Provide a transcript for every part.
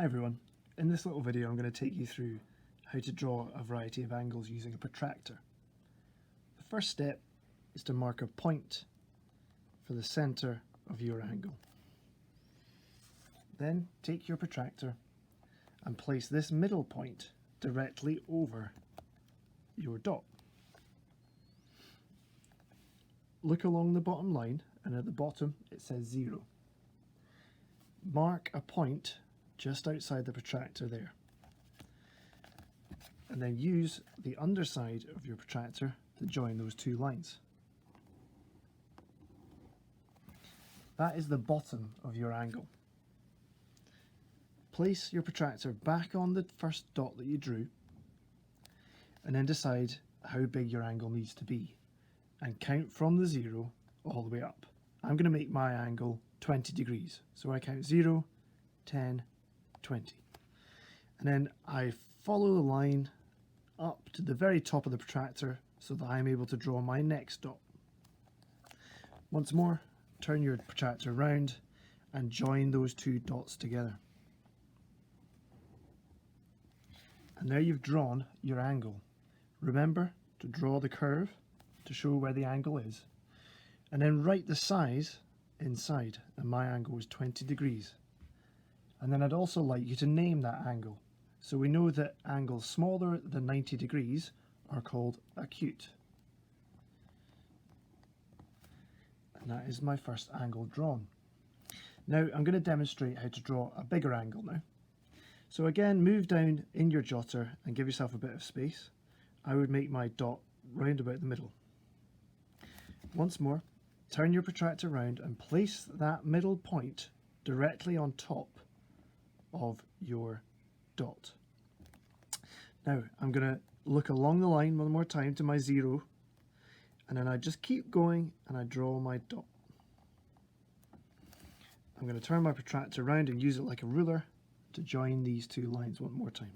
Hi everyone, in this little video I'm going to take you through how to draw a variety of angles using a protractor. The first step is to mark a point for the centre of your angle. Then take your protractor and place this middle point directly over your dot. Look along the bottom line and at the bottom it says 0. Mark a point just outside the protractor there, and then use the underside of your protractor to join those two lines. That is the bottom of your angle. Place your protractor back on the first dot that you drew and then decide how big your angle needs to be and count from the 0 all the way up. I'm going to make my angle 20 degrees, so I count 0, 10, 20. And then I follow the line up to the very top of the protractor so that I'm able to draw my next dot. Once more, turn your protractor around and join those two dots together. And there you've drawn your angle. Remember to draw the curve to show where the angle is, and then write the size inside, and my angle was 20 degrees. And then I'd also like you to name that angle, so we know that angles smaller than 90 degrees are called acute. And that is my first angle drawn. Now I'm going to demonstrate how to draw a bigger angle now. So again, move down in your jotter and give yourself a bit of space. I would make my dot round about the middle. Once more, turn your protractor round and place that middle point directly on top of your dot. Now I'm going to look along the line one more time to my 0, and then I just keep going and I draw my dot. I'm going to turn my protractor around and use it like a ruler to join these two lines one more time.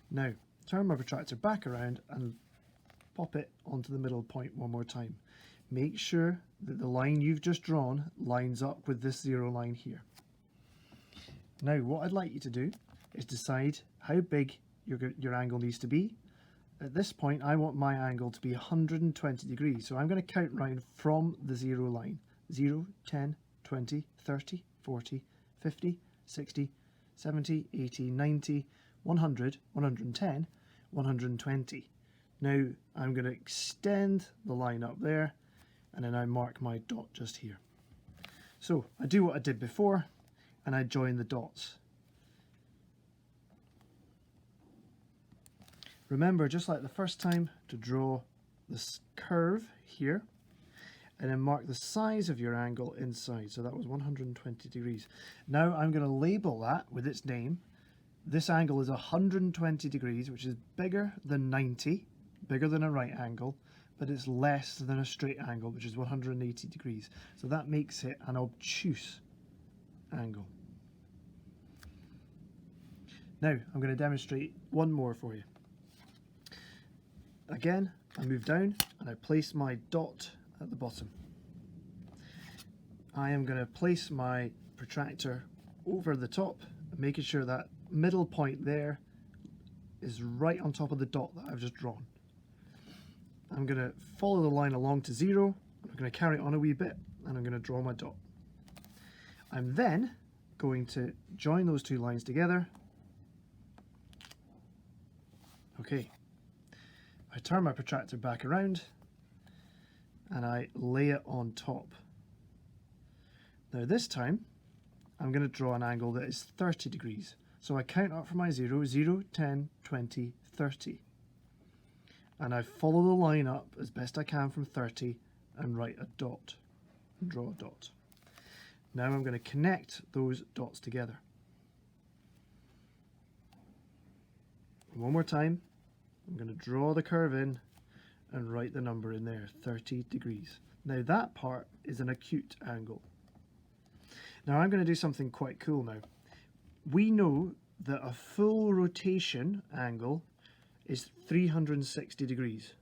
Now turn my protractor back around and pop it onto the middle point one more time. Make sure that the line you've just drawn lines up with this 0 line here. Now what I'd like you to do is decide how big your angle needs to be. At this point I want my angle to be 120 degrees, so I'm going to count round from the 0 line. 0, 10, 20, 30, 40, 50, 60, 70, 80, 90, 100, 110, 120. Now I'm going to extend the line up there, and then I mark my dot just here. So I do what I did before and I join the dots. Remember, just like the first time, to draw this curve here and then mark the size of your angle inside. So that was 120 degrees. Now I'm going to label that with its name. This angle is 120 degrees, which is bigger than 90, bigger than a right angle, but it's less than a straight angle, which is 180 degrees. So that makes it an obtuse angle. Now I'm going to demonstrate one more for you. Again, I move down and I place my dot at the bottom. I am going to place my protractor over the top, making sure that middle point there is right on top of the dot that I've just drawn. I'm going to follow the line along to 0, I'm going to carry it on a wee bit, and I'm going to draw my dot. I'm then going to join those two lines together. Okay, I turn my protractor back around and I lay it on top. Now this time I'm going to draw an angle that is 30 degrees. So I count up from my 0, 0, 10, 20, 30. And I follow the line up as best I can from 30 and write a dot, and draw a dot. Now I'm going to connect those dots together. One more time, I'm going to draw the curve in and write the number in there, 30 degrees. Now that part is an acute angle. Now I'm going to do something quite cool now. We know that a full rotation angle is 360 degrees.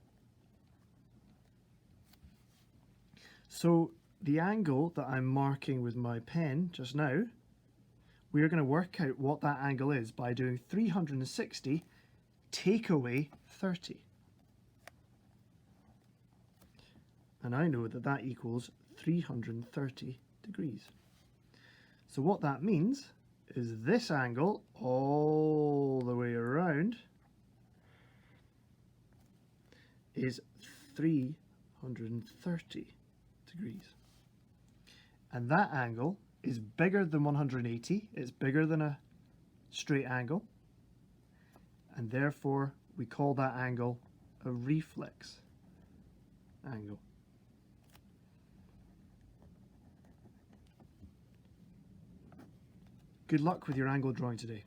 So the angle that I'm marking with my pen just now we are going to work out what that angle is by doing 360 take away 30. And I know that that equals 330 degrees. So what that means is this angle all the way around is 330 degrees. And that angle is bigger than 180. It's bigger than a straight angle. And therefore, we call that angle a reflex angle. Good luck with your angle drawing today.